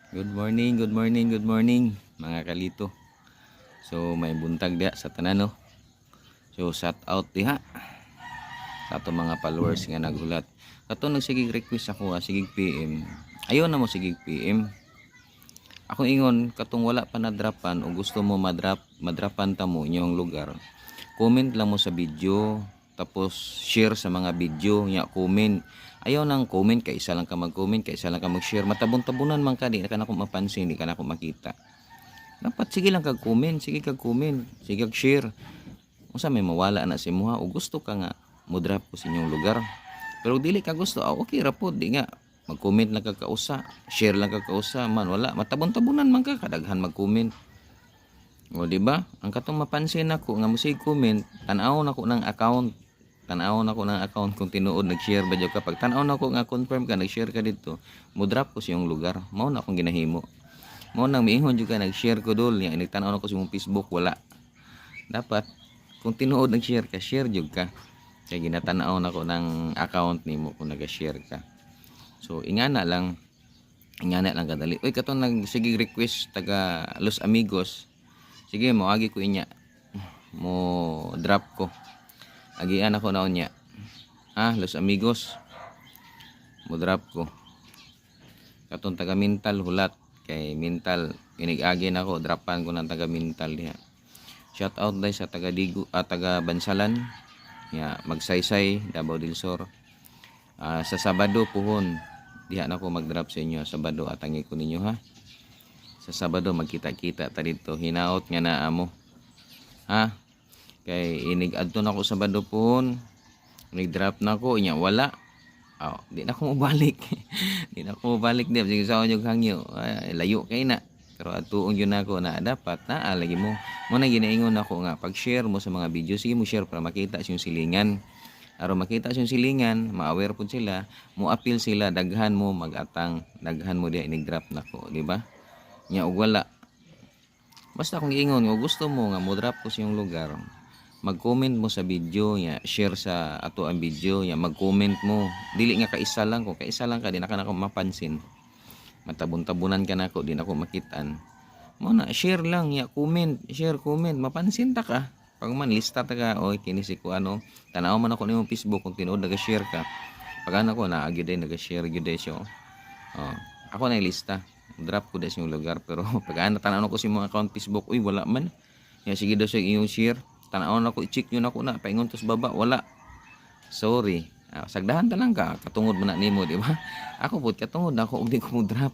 Good morning, good morning, good morning mga kalito. So may buntag diha sa tanan no. So shout out diha sa ato mga followers nga naghulat. Kato nagsigig request ako sigig PM. Ayon na mo sigig PM. Ako ingon katong wala pa nadrapan o gusto mo madrapan ta mo inyong lugar. Comment lang mo sa video tapos share sa mga video nya comment. Ayaw nang comment kay isa lang ka mag-comment kay isa lang ka mag-share. Matabon-tabunan man ka di na ka mapansin, di ka na ako makita. Dapat sige lang kag comment, sige kag comment, sige kag share. Unsa may mawala na si imuha o gusto ka nga mo drop ko sa inyong lugar. Pero dili ka gusto, okay ra pod di nga mag-comment lang kag kausa, share lang kag kausa man wala matabon-tabunan man ka kadaghan mag-comment. O di ba? Ang katong mapansin nako nga musig comment, tan-aw nako ng account. Tan-aw nako ng account kung tinuod nag-share ba jud ka. Pag tan-aw nako nga confirm ka nag-share ka dito, mo drop ko sa iyong lugar. Mao na akong ginahimo. Mao nang miingon jud ka nag-share ko dol nya nagtan-aw nako sa imong Facebook wala. Dapat kung tinuod nag-share ka, share jud ka. Kay ginatan-aw nako ng account nimo kung nag-share ka. So ingana lang kadali. Oy katong nagsigig request taga Los Amigos. Sige mo agi ko inya. Mo drop ko. Agian ako na unya. Los Amigos. Mo drop ko. Katong taga Mental hulat kay Mental inig-agi na ako dropan ko ng taga Mental diha. Shout out dai sa taga Digo taga Bansalan. Ya, Magsaysay, Davao del Sur. Sa Sabado puhon diha na ako mag-drop sa inyo. Sabado atangi ko ninyo ha. Sa Sabado magkita-kita ta dito. Hinaot nga na amo. Kay inig-adto na ako Sabado puhon. Nag-drop na ako inya wala. Di na ako mabalik. Di na ako mabalik di. Sige sa yung hangyo. Layo kay na. Pero atuong yun ako na dapat na lagi mo. Muna ginaingon ako nga pag-share mo sa mga video, sige mo share para makita yung silingan. Aron makita yung silingan, ma-aware po sila, mo appeal sila, daghan mo mag-atang, daghan mo dia inig-drop nako, di ba? Nya og wala. Basta kung giingon nga gusto mo nga mo drop ko sa iyong lugar, mag-comment mo sa video nya, share sa ato ang video nya, mag-comment mo. Dili nga kaisa lang ko, kaisa lang ka di na ka mapansin. Matabon-tabunan ka nako, di na ko makitaan. Mo na share lang ya, comment, share comment, mapansin ta ka. Pag man lista ta ka, oy kini si ko ano, tanaw man ako nimo Facebook kung tinuod naga-share ka. Pag ana ko na agi day naga-share gyud siya. Ako na lista. Drop ko des yung lugar pero pag ana tanaw ko si mga account Facebook, uy wala man. Ya sige daw sa iyong share. Tanaw na ko i-check yun ako na paingon tos baba, wala. Sorry. Sagdahan ta lang ka katungod man na nimo, di ba? Ako pud katungod ako og di ko mo drop.